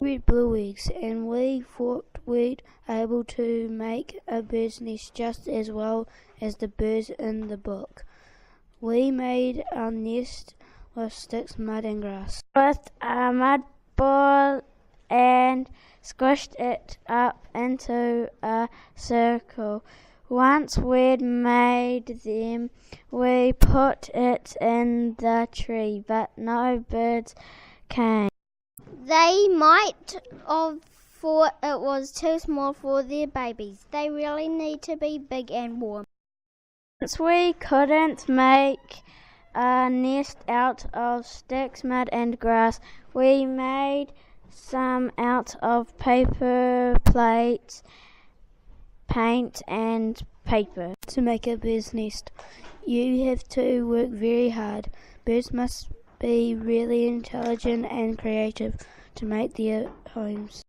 We had blue eggs, and we thought we'd able to make a bird's nest just as well as the birds in the book. We made our nest with sticks, mud and grass. With a mud ball and squished it up into a circle. Once we'd made them, we put it in the tree, but no birds came. They might have thought it was too small for their babies. They really need to be big and warm. Since we couldn't make a nest out of sticks, mud and grass, we made some out of paper plates, paint and paper. To make a bird's nest, you have to work very hard. Birds must be really intelligent and creative to make their homes.